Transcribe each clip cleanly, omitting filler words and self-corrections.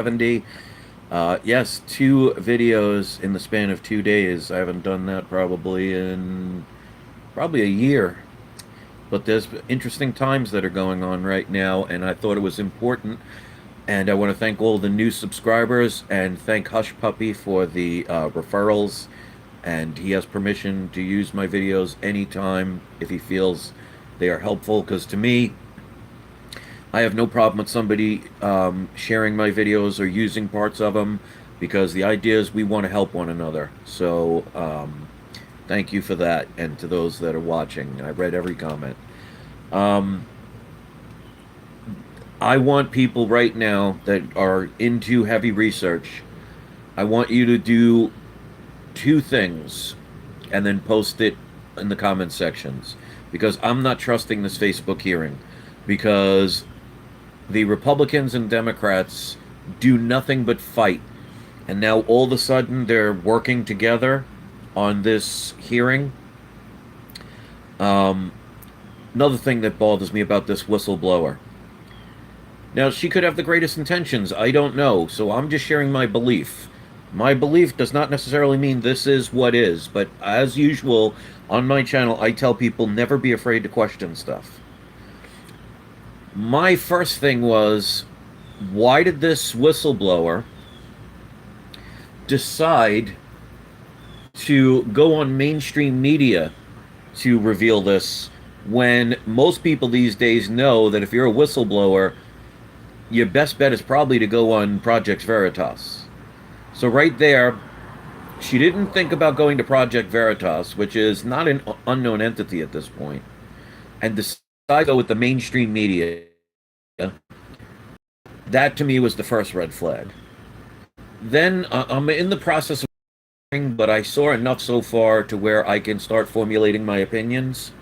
70. Yes, two videos in the span of 2 days. I haven't done that probably in probably a year. But there's interesting times that are going on right now, and I thought it was important. And I want to thank all the new subscribers and thank Hush Puppy for the referrals. And he has permission to use my videos anytime if he feels they are helpful. Because to me, I have no problem with somebody sharing my videos or using parts of them because the idea is we want to help one another. So thank you for that, and to those that are watching. I read every comment. Um, I want people right now that are into heavy research. I want you to do two things and then post it in the comment sections because I'm not trusting this Facebook hearing because the Republicans and Democrats do nothing but fight. And now all of a sudden they're working together on this hearing. Um, Another thing that bothers me about this whistleblower. Now, she could have the greatest intentions. I don't know. So I'm just sharing my belief. My belief does not necessarily mean this is what is. But as usual, on my channel, I tell people never be afraid to question stuff. My first thing was, why did this whistleblower decide to go on mainstream media to reveal this when most people these days know that if you're a whistleblower, your best bet is probably to go on Project Veritas. So right there, she didn't think about going to Project Veritas, which is not an unknown entity at this point, and decided to go with the mainstream media. That to me was the first red flag. Then I'm in the process of, but I saw enough so far to where I can start formulating my opinions.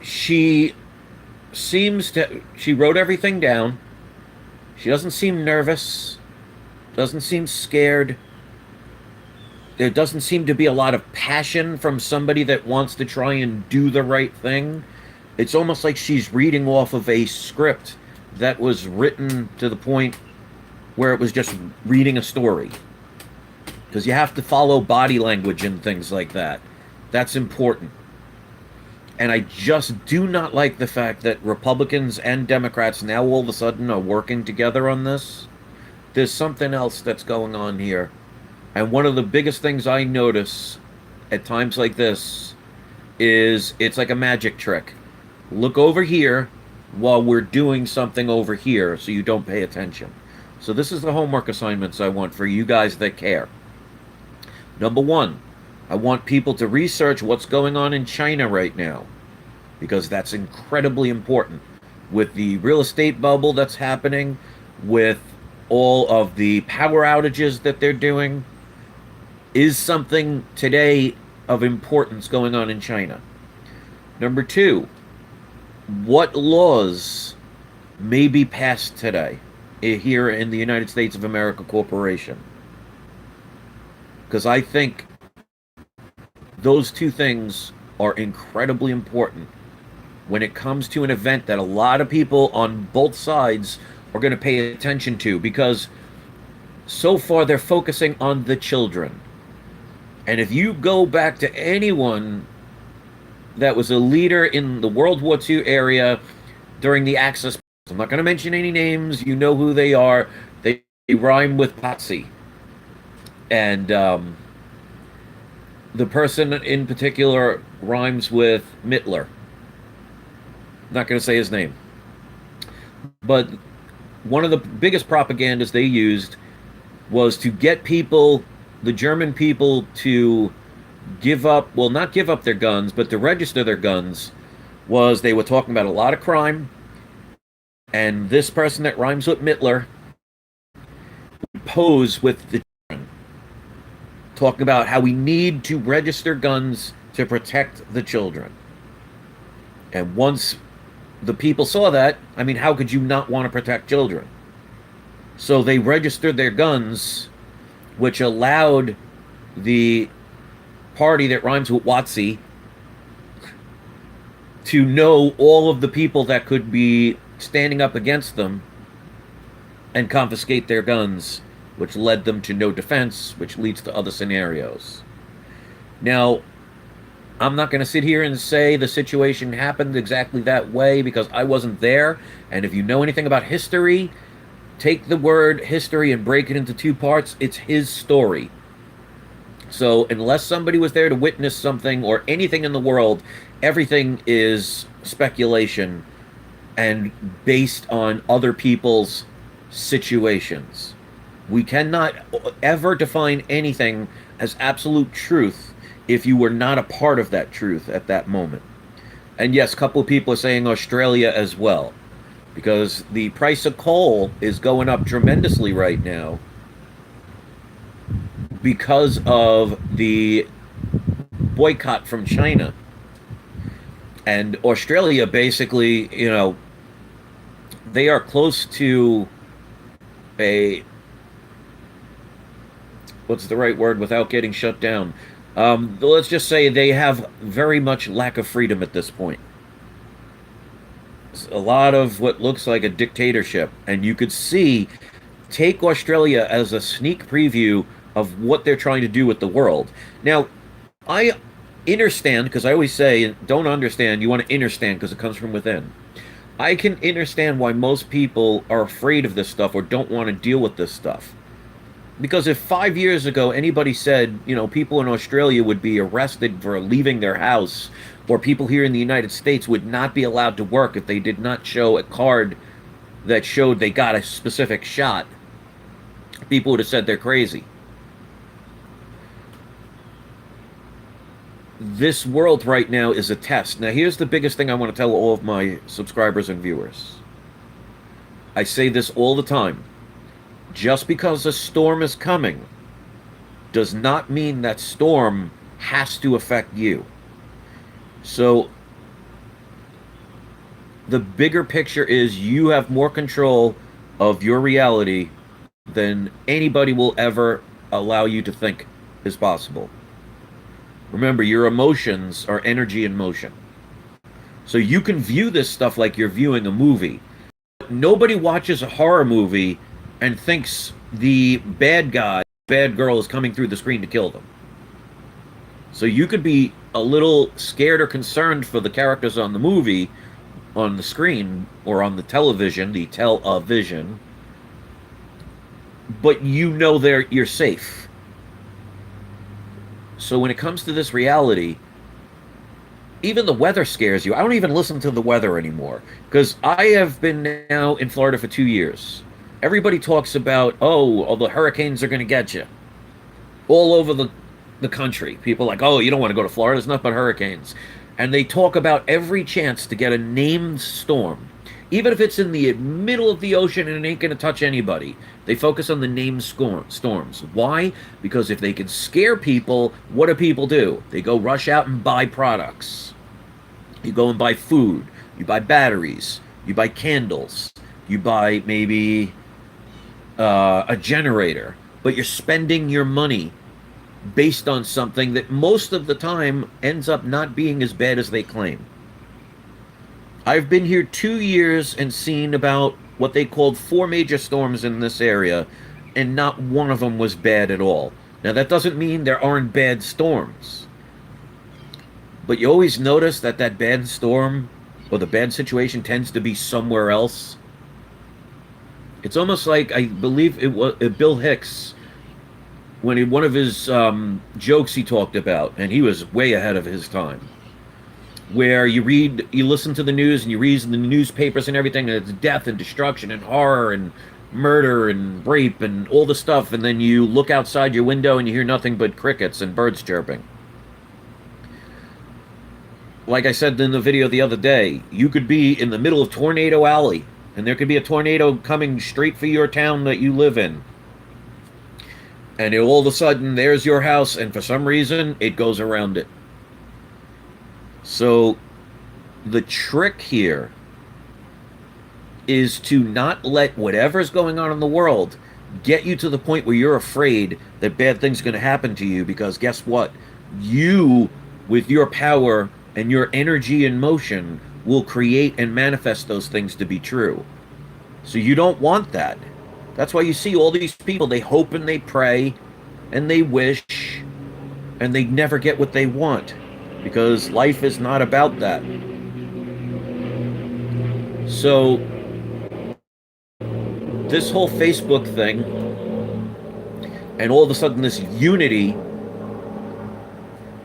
She she wrote everything down. She doesn't seem nervous, doesn't seem scared. There doesn't seem to be a lot of passion from somebody that wants to try and do the right thing. It's almost like she's reading off of a script that was written to the point where it was just reading a story. Because you have to follow body language and things like that. That's important. And I just do not like the fact that Republicans and Democrats now all of a sudden are working together on this. There's something else that's going on here. And one of the biggest things I notice at times like this is it's like a magic trick. Look over here while we're doing something over here so you don't pay attention. So this is the homework assignments I want for you guys that care. Number one, I want people to research what's going on in China right now, because that's incredibly important. With the real estate bubble that's happening, with all of the power outages that they're doing, is something today of importance going on in China. Number two, what laws may be passed today here in the United States of America Corporation? Because I think those two things are incredibly important when it comes to an event that a lot of people on both sides are going to pay attention to, because so far they're focusing on the children. And if you go back to anyone that was a leader in the World War II area during the Axis, I'm not going to mention any names, you know who they are. They rhyme with Patsy. And the person in particular rhymes with Mittler. I'm not going to say his name. But one of the biggest propagandas they used was to get people, the German people, to give up, well, not give up their guns, but to register their guns. Was they were talking about a lot of crime, and this person that rhymes with Mittler pose with the children, talking about how we need to register guns to protect the children. And once the people saw that, I mean, how could you not want to protect children? So they registered their guns, which allowed the party that rhymes with Watsy to know all of the people that could be standing up against them and confiscate their guns, which led them to no defense, which leads to other scenarios. Now, I'm not going to sit here and say the situation happened exactly that way because I wasn't there. And if you know anything about history, take the word history and break it into two parts. It's his story. So, unless somebody was there to witness something or anything in the world, everything is speculation and based on other people's situations. We cannot ever define anything as absolute truth if you were not a part of that truth at that moment. And yes, a couple of people are saying Australia as well, because the price of coal is going up tremendously right now because of the boycott from China. And Australia basically, they are close to a, what's the right word without getting shut down? Let's just say they have very much lack of freedom at this point. It's a lot of what looks like a dictatorship, and you could see, take Australia as a sneak preview of what they're trying to do with the world. Now, I understand, because I always say, don't understand, you want to understand because it comes from within. I can understand why most people are afraid of this stuff or don't want to deal with this stuff. Because if 5 years ago anybody said, people in Australia would be arrested for leaving their house, or people here in the United States would not be allowed to work if they did not show a card that showed they got a specific shot, people would have said they're crazy. This world right now is a test. Now, here's the biggest thing I want to tell all of my subscribers and viewers. I say this all the time. Just because a storm is coming does not mean that storm has to affect you. So, the bigger picture is you have more control of your reality than anybody will ever allow you to think is possible. Remember, your emotions are energy in motion. So you can view this stuff like you're viewing a movie. Nobody watches a horror movie and thinks the bad guy, bad girl is coming through the screen to kill them. So you could be a little scared or concerned for the characters on the movie, on the screen, or on the television, the television, but you're safe. So when it comes to this reality, even the weather scares you. I don't even listen to the weather anymore because I have been now in Florida for 2 years. Everybody talks about, all the hurricanes are going to get you. All over the country. People are like, you don't want to go to Florida. There's nothing but hurricanes. And they talk about every chance to get a named storm. Even if it's in the middle of the ocean and it ain't going to touch anybody, they focus on the named storms. Why? Because if they can scare people, what do people do? They go rush out and buy products. You go and buy food. You buy batteries. You buy candles. You buy maybe a generator. But you're spending your money based on something that most of the time ends up not being as bad as they claim. I've been here 2 years and seen about what they called 4 major storms in this area, and not one of them was bad at all. Now, that doesn't mean there aren't bad storms. But you always notice that bad storm or the bad situation tends to be somewhere else. It's almost like, I believe it was Bill Hicks, when one of his jokes he talked about, and he was way ahead of his time, where you listen to the news and you read the newspapers and everything, and it's death and destruction and horror and murder and rape and all the stuff, and then you look outside your window and you hear nothing but crickets and birds chirping. Like I said in the video the other day, you could be in the middle of Tornado Alley, and there could be a tornado coming straight for your town that you live in. And all of a sudden, there's your house, and for some reason, it goes around it. So, the trick here is to not let whatever's going on in the world get you to the point where you're afraid that bad things are going to happen to you, because guess what? You, with your power and your energy in motion, will create and manifest those things to be true. So you don't want that. That's why you see all these people, they hope and they pray and they wish and they never get what they want because life is not about that. So, this whole Facebook thing and all of a sudden this unity,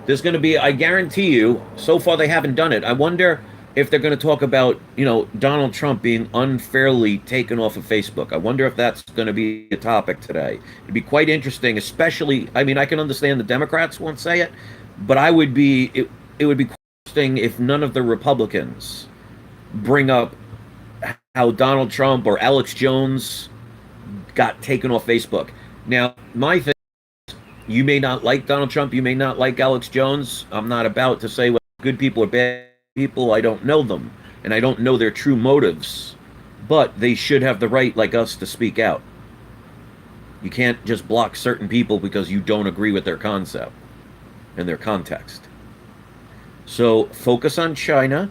there's going to be, I guarantee you, so far they haven't done it. I wonder if they're going to talk about, Donald Trump being unfairly taken off of Facebook. I wonder if that's going to be a topic today. It'd be quite interesting, especially, I mean, I can understand the Democrats won't say it, but it would be quite interesting if none of the Republicans bring up how Donald Trump or Alex Jones got taken off Facebook. Now, my thing, you may not like Donald Trump, you may not like Alex Jones. I'm not about to say what good people or bad people. I don't know them, and I don't know their true motives. But they should have the right, like us, to speak out. You can't just block certain people because you don't agree with their concept and their context. So focus on China.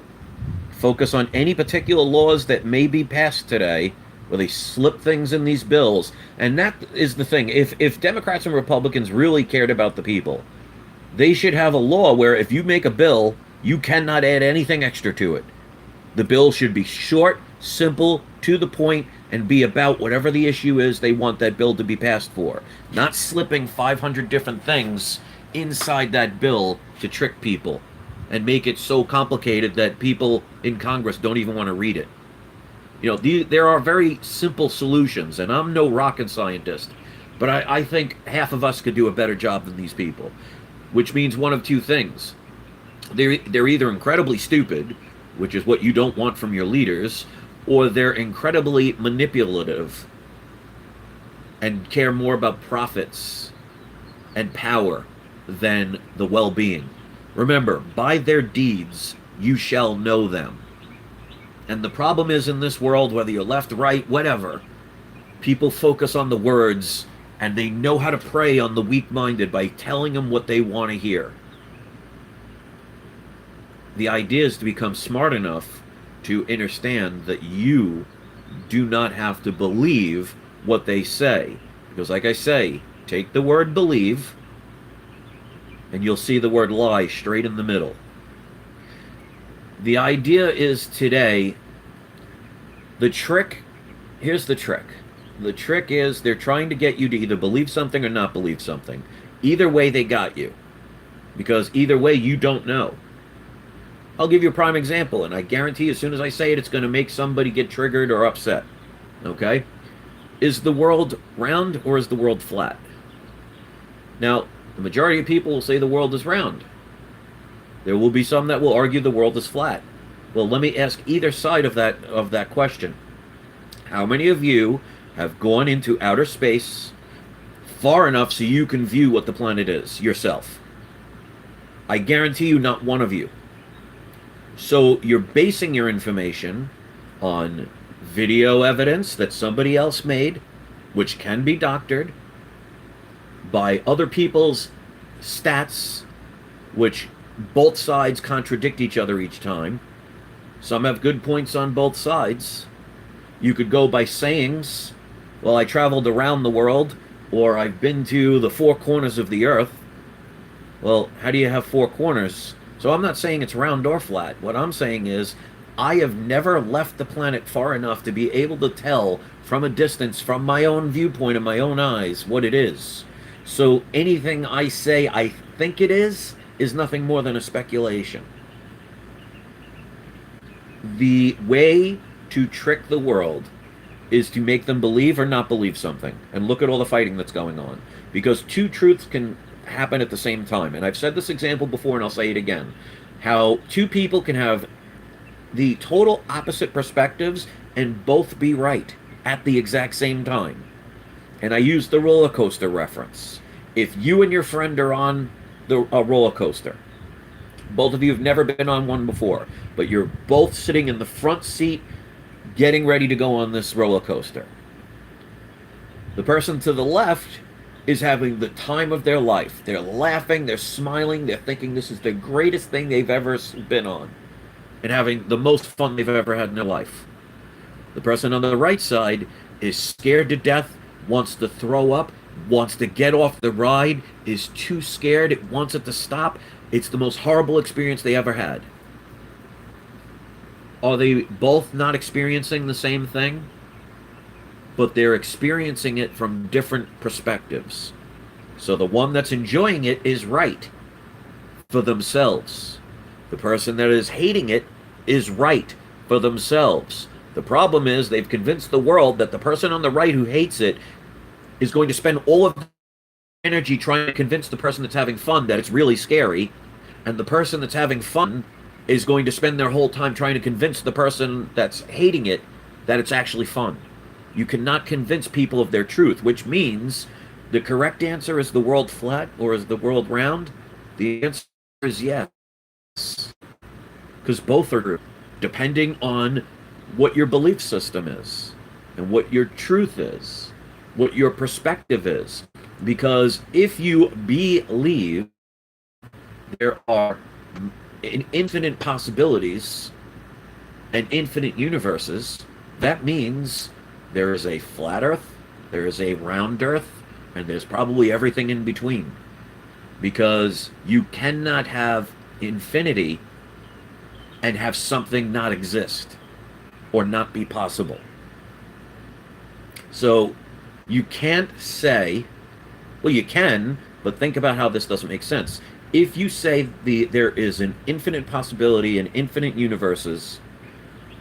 Focus on any particular laws that may be passed today where they slip things in these bills. And that is the thing. If Democrats and Republicans really cared about the people, they should have a law where if you make a bill, you cannot add anything extra to it. The bill should be short, simple, to the point, and be about whatever the issue is they want that bill to be passed for. Not slipping 500 different things inside that bill to trick people and make it so complicated that people in Congress don't even want to read it. There are very simple solutions, and I'm no rocket scientist, but I think half of us could do a better job than these people, which means one of two things. They're either incredibly stupid, which is what you don't want from your leaders, or they're incredibly manipulative and care more about profits and power than the well-being. Remember, by their deeds you shall know them. And the problem is in this world, whether you're left, right, whatever, people focus on the words and they know how to prey on the weak-minded by telling them what they want to hear. The idea is to become smart enough to understand that you do not have to believe what they say. Because like I say, take the word believe and you'll see the word lie straight in the middle. The idea is today, here's the trick. The trick is they're trying to get you to either believe something or not believe something. Either way, they got you. Because either way, you don't know. I'll give you a prime example, and I guarantee as soon as I say it, it's going to make somebody get triggered or upset. Okay? Is the world round or is the world flat? Now, the majority of people will say the world is round. There will be some that will argue the world is flat. Well, let me ask either side of that question. How many of you have gone into outer space far enough so you can view what the planet is yourself? I guarantee you not one of you. So you're basing your information on video evidence that somebody else made, which can be doctored, by other people's stats, which both sides contradict each other each time. Some have good points on both sides. You could go by sayings, well, I traveled around the world, or I've been to the four corners of the earth. Well, how do you have four corners? So I'm not saying it's round or flat. What I'm saying is I have never left the planet far enough to be able to tell from a distance, from my own viewpoint and my own eyes, what it is. So anything I say I think it is nothing more than a speculation. The way to trick the world is to make them believe or not believe something. And look at all the fighting that's going on. Because two truths can happen at the same time. And I've said this example before and I'll say it again. How two people can have the total opposite perspectives and both be right at the exact same time. And I use the roller coaster reference. If you and your friend are on a roller coaster, both of you have never been on one before, but you're both sitting in the front seat getting ready to go on this roller coaster. The person to the left is having the time of their life. They're laughing, they're smiling, they're thinking this is the greatest thing they've ever been on, and having the most fun they've ever had in their life. The person on the right side is scared to death, wants to throw up, wants to get off the ride, is too scared, it wants it to stop. It's the most horrible experience they ever had. Are they both not experiencing the same thing? But they're experiencing it from different perspectives. So the one that's enjoying it is right for themselves. The person that is hating it is right for themselves. The problem is they've convinced the world that the person on the right who hates it is going to spend all of their energy trying to convince the person that's having fun that it's really scary, and the person that's having fun is going to spend their whole time trying to convince the person that's hating it that it's actually fun. You cannot convince people of their truth, which means the correct answer is the world flat or is the world round? The answer is yes. Because both are true, depending on what your belief system is and what your truth is, what your perspective is. Because if you believe there are infinite possibilities and infinite universes, that means there is a flat earth, there is a round earth, and there's probably everything in between. Because you cannot have infinity and have something not exist or not be possible. So you can't say, well, you can, but think about how this doesn't make sense. If you say there is an infinite possibility and infinite universes,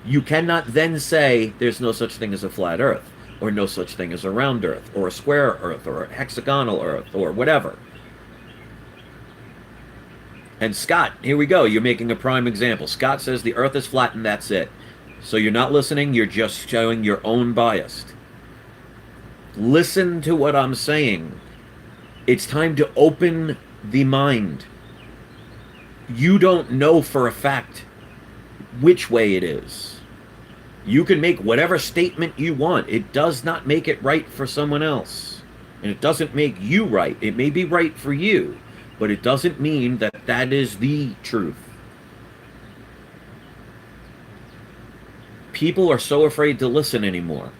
you cannot then say there's no such thing as a flat earth, or no such thing as a round earth, or a square earth, or a hexagonal earth, or whatever. And Scott, here we go, you're making a prime example. Scott says the earth is flat and that's it. So you're not listening, you're just showing your own bias. Listen to what I'm saying. It's time to open the mind. You don't know for a fact which way it is. You can make whatever statement you want. It does not make it right for someone else. And it doesn't make you right. It may be right for you, but it doesn't mean that that is the truth. People are so afraid to listen anymore.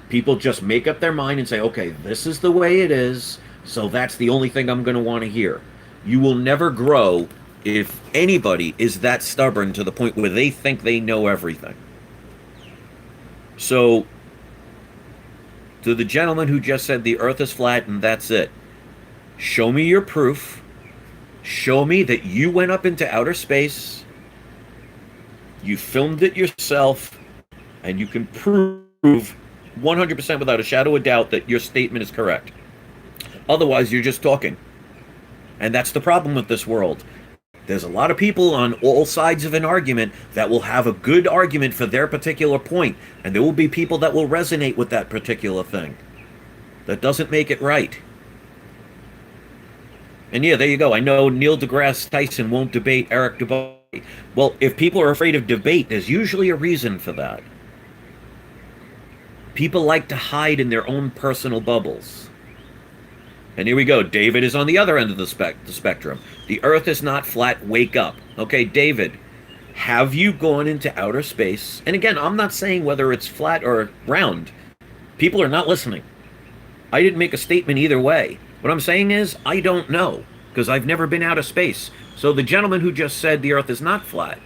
People just make up their mind and say, okay, this is the way it is, so that's the only thing I'm going to want to hear. You will never grow if anybody is that stubborn to the point where they think they know everything. So, to the gentleman who just said the earth is flat and that's it, show me your proof. Show me that you went up into outer space, you filmed it yourself, and you can prove 100% without a shadow of doubt that your statement is correct. Otherwise, you're just talking. And that's the problem with this world. There's a lot of people on all sides of an argument that will have a good argument for their particular point, and there will be people that will resonate with that particular thing. That doesn't make it right. And yeah, there you go. I know Neil deGrasse Tyson won't debate Eric Dubay. Well, if people are afraid of debate, there's usually a reason for that. People like to hide in their own personal bubbles. And here we go. David is on the other end of the spectrum. The earth is not flat. Wake up. Okay, David, have you gone into outer space? And again, I'm not saying whether it's flat or round. People are not listening. I didn't make a statement either way. What I'm saying is, I don't know, because I've never been out of space. So the gentleman who just said the earth is not flat,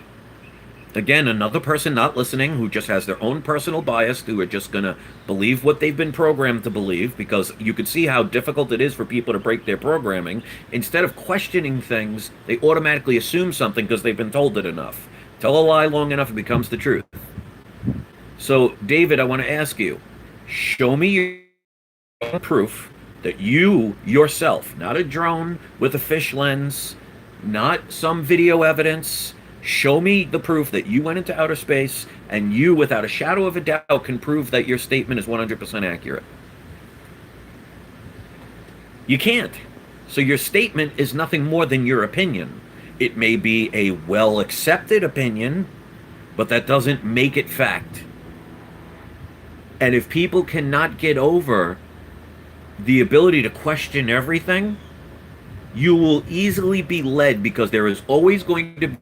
again, another person not listening who just has their own personal bias, who are just going to believe what they've been programmed to believe, because you can see how difficult it is for people to break their programming. Instead of questioning things, they automatically assume something because they've been told it enough. Tell a lie long enough, it becomes the truth. So, David, I want to ask you, show me your proof that you yourself, not a drone with a fish lens, not some video evidence, show me the proof that you went into outer space and you, without a shadow of a doubt, can prove that your statement is 100% accurate. You can't. So your statement is nothing more than your opinion. It may be a well-accepted opinion, but that doesn't make it fact. And if people cannot get over the ability to question everything, you will easily be led, because there is always going to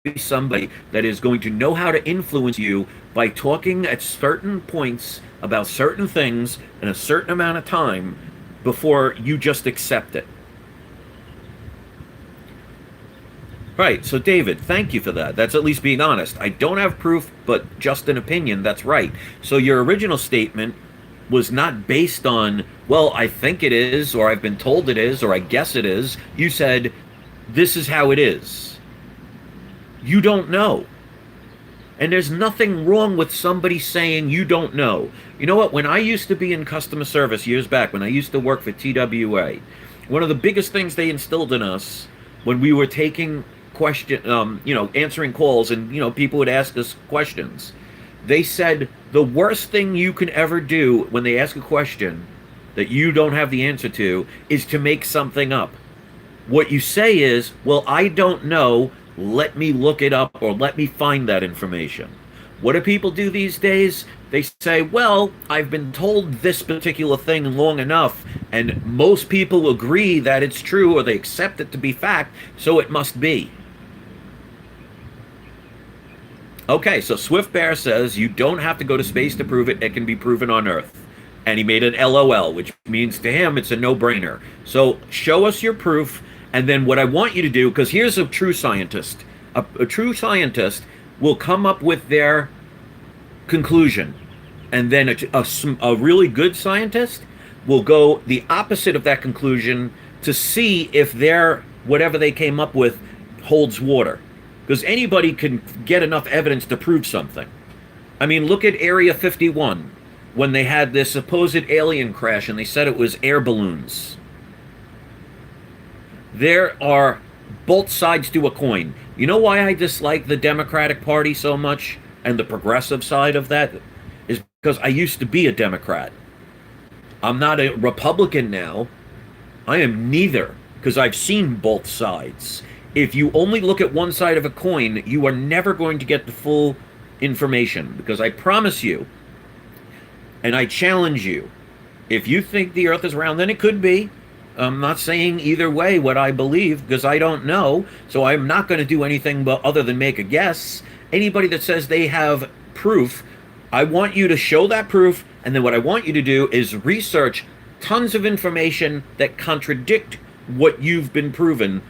be somebody that is going to know how to influence you by talking at certain points about certain things in a certain amount of time before you just accept it. Right, so David, thank you for that. That's at least being honest. I don't have proof, but just an opinion. That's right. So your original statement was not based on, well, I think it is, or I've been told it is, or I guess it is. You said, this is how it is. You don't know. And there's nothing wrong with somebody saying you don't know. You know what? When I used to be in customer service years back, when I used to work for TWA, one of the biggest things they instilled in us when we were taking answering calls, and people would ask us questions. They said the worst thing you can ever do when they ask a question that you don't have the answer to is to make something up. What you say is, well, I don't know, let me look it up or let me find that information. What do people do these days? They say, well, I've been told this particular thing long enough, and most people agree that it's true or they accept it to be fact, so it must be. Okay, so Swift Bear says you don't have to go to space to prove it. It can be proven on Earth. And he made an LOL, which means to him it's a no-brainer. So show us your proof, and then what I want you to do, because here's a true scientist. A true scientist will come up with their conclusion, and then a really good scientist will go the opposite of that conclusion to see if their whatever they came up with holds water. Because anybody can get enough evidence to prove something. I mean, look at Area 51, when they had this supposed alien crash and they said it was air balloons. There are both sides to a coin. You know why I dislike the Democratic Party so much and the progressive side of that? Is because I used to be a Democrat. I'm not a Republican now. I am neither, because I've seen both sides. If you only look at one side of a coin, you are never going to get the full information, because I promise you, and I challenge you, if you think the Earth is round, then it could be. I'm not saying either way what I believe, because I don't know, so I'm not going to do anything but other than make a guess. Anybody that says they have proof, I want you to show that proof, and then what I want you to do is research tons of information that contradict what you've been proven,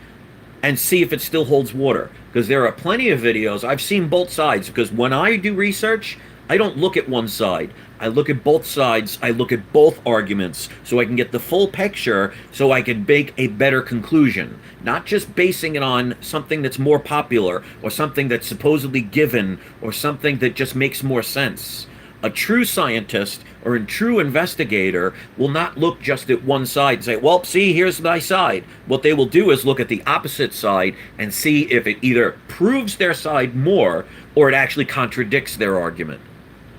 and see if it still holds water. Because there are plenty of videos. I've seen both sides, because when I do research, I don't look at one side. I look at both sides. I look at both arguments so I can get the full picture, so I can make a better conclusion. Not just basing it on something that's more popular or something that's supposedly given or something that just makes more sense. A true scientist or a true investigator will not look just at one side and say, well, see, here's my side. What they will do is look at the opposite side and see if it either proves their side more or it actually contradicts their argument.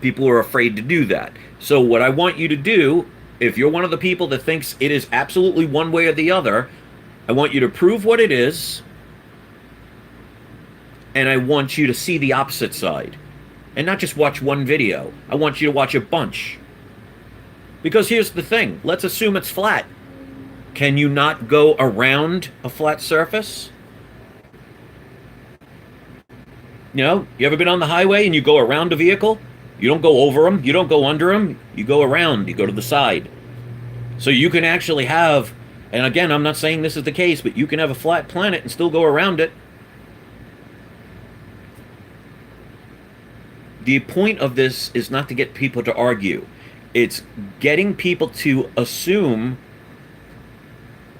People are afraid to do that. So what I want you to do, if you're one of the people that thinks it is absolutely one way or the other, I want you to prove what it is, and I want you to see the opposite side. And not just watch one video. I want you to watch a bunch. Because here's the thing. Let's assume it's flat. Can you not go around a flat surface? You ever been on the highway and you go around a vehicle? You don't go over them. You don't go under them. You go around. You go to the side. So you can actually have, and again, I'm not saying this is the case, but you can have a flat planet and still go around it. The point of this is not to get people to argue. It's getting people to assume,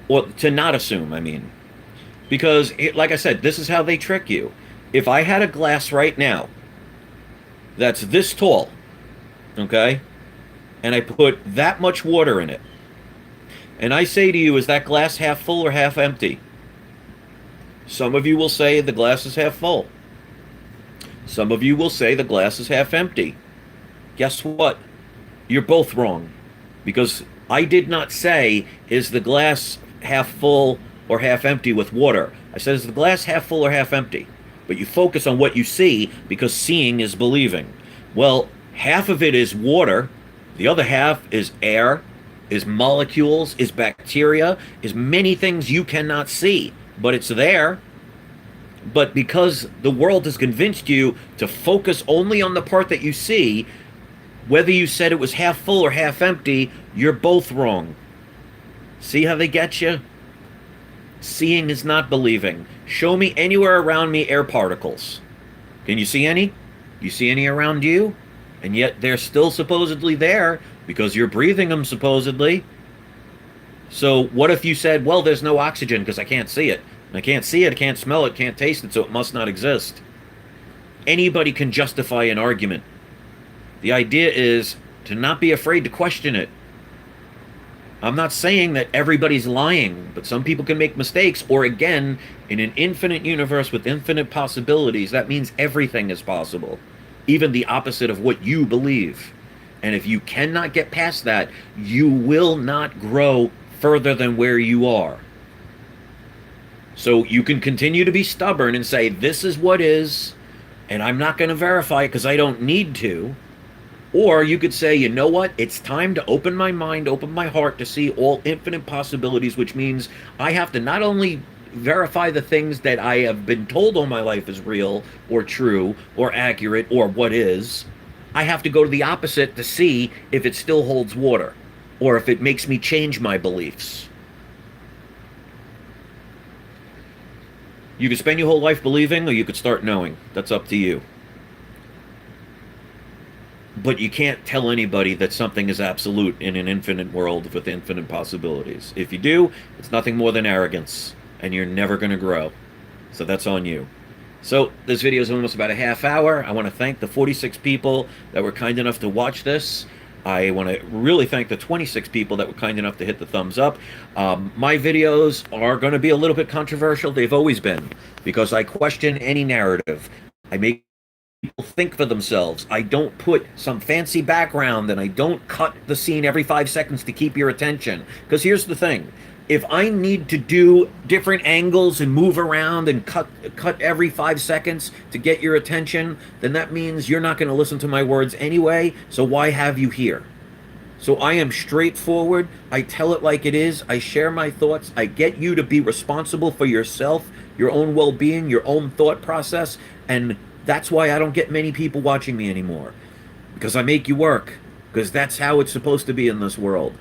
or to not assume, I mean. Because, like I said, this is how they trick you. If I had a glass right now that's this tall, okay, and I put that much water in it, and I say to you, is that glass half full or half empty? Some of you will say the glass is half full. Some of you will say the glass is half empty. Guess what? You're both wrong. Because I did not say, is the glass half full or half empty with water? I said, is the glass half full or half empty? But you focus on what you see, because seeing is believing. Well, half of it is water. The other half is air, is molecules, is bacteria, is many things you cannot see. But it's there. But because the world has convinced you to focus only on the part that you see, whether you said it was half full or half empty, you're both wrong. See how they get you? Seeing is not believing. Show me anywhere around me air particles. Can you see any? You see any around you? And yet they're still supposedly there because you're breathing them, supposedly. So what if you said, well, there's no oxygen because I can't see it? And I can't see it, I can't smell it, can't taste it, so it must not exist. Anybody can justify an argument. The idea is to not be afraid to question it. I'm not saying that everybody's lying, but some people can make mistakes, or again, in an infinite universe with infinite possibilities, that means everything is possible, even the opposite of what you believe. And if you cannot get past that, you will not grow further than where you are. So you can continue to be stubborn and say, this is what is, and I'm not going to verify it because I don't need to. Or you could say, you know what? It's time to open my mind, open my heart to see all infinite possibilities, which means I have to not only verify the things that I have been told all my life is real or true or accurate or what is, I have to go to the opposite to see if it still holds water or if it makes me change my beliefs. You could spend your whole life believing or you could start knowing. That's up to you. But you can't tell anybody that something is absolute in an infinite world with infinite possibilities. If you do, it's nothing more than arrogance, and you're never going to grow. So that's on you. So this video is almost about a half hour. I want to thank the 46 people that were kind enough to watch this. I want to really thank the 26 people that were kind enough to hit the thumbs up. My videos are going to be a little bit controversial. They've always been, because I question any narrative. I make people think for themselves. I don't put some fancy background, and I don't cut the scene every 5 seconds to keep your attention. Because here's the thing. If I need to do different angles and move around and cut every 5 seconds to get your attention, then that means you're not going to listen to my words anyway, so why have you here? So I am straightforward. I tell it like it is. I share my thoughts. I get you to be responsible for yourself, your own well-being, your own thought process, and that's why I don't get many people watching me anymore. Because I make you work. Because that's how it's supposed to be in this world.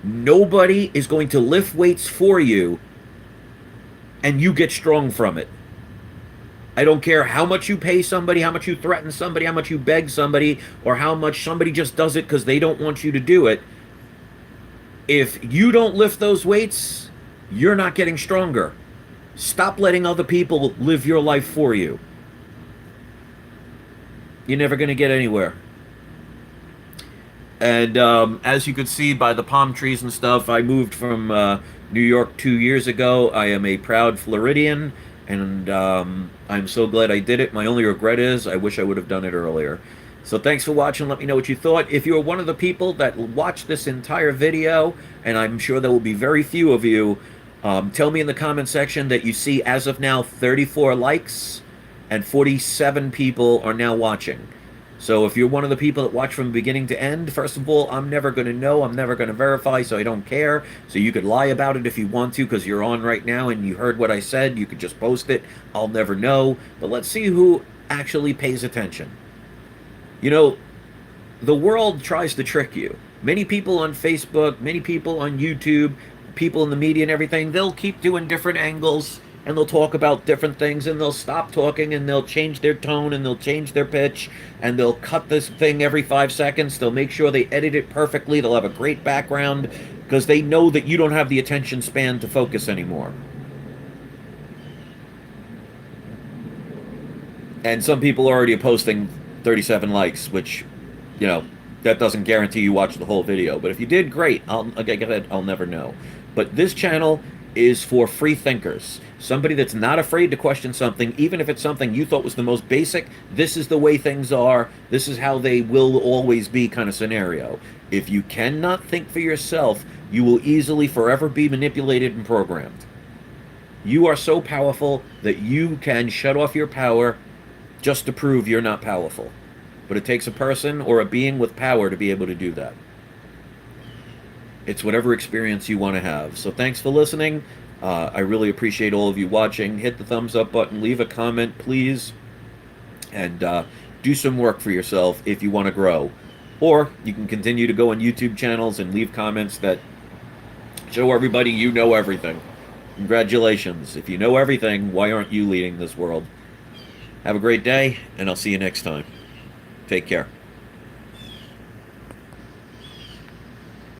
Nobody is going to lift weights for you and you get strong from it. I don't care how much you pay somebody, how much you threaten somebody, how much you beg somebody, or how much somebody just does it because they don't want you to do it. If you don't lift those weights, you're not getting stronger. Stop letting other people live your life for you. You're never going to get anywhere. And as you could see by the palm trees and stuff, I moved from New York 2 years ago. I am a proud Floridian, and I'm so glad I did it. My only regret is I wish I would have done it earlier. So thanks for watching. Let me know what you thought. If you're one of the people that watched this entire video, and I'm sure there will be very few of you, tell me in the comment section that you see, as of now, 34 likes and 47 people are now watching. So if you're one of the people that watch from beginning to end, first of all, I'm never going to know. I'm never going to verify, so I don't care. So you could lie about it if you want to, because you're on right now and you heard what I said. You could just post it. I'll never know. But let's see who actually pays attention. You know, the world tries to trick you. Many people on Facebook, many people on YouTube, people in the media and everything, they'll keep doing different angles, and they'll talk about different things, and they'll stop talking, and they'll change their tone, and they'll change their pitch, and they'll cut this thing every 5 seconds. They'll make sure they edit it perfectly. They'll have a great background because they know that you don't have the attention span to focus anymore. And some people already are posting 37 likes, which, you know, that doesn't guarantee you watch the whole video. But if you did, great. I'll never know. But this channel is for free thinkers. Somebody that's not afraid to question something, even if it's something you thought was the most basic. This is the way things are. This is how they will always be kind of scenario. If you cannot think for yourself, you will easily forever be manipulated and programmed. You are so powerful that you can shut off your power just to prove you're not powerful. But it takes a person or a being with power to be able to do that. It's whatever experience you want to have. So thanks for listening. I really appreciate all of you watching. Hit the thumbs up button, leave a comment, please, and do some work for yourself if you want to grow. Or you can continue to go on YouTube channels and leave comments that show everybody you know everything. Congratulations. If you know everything, why aren't you leading this world? Have a great day, and I'll see you next time. Take care.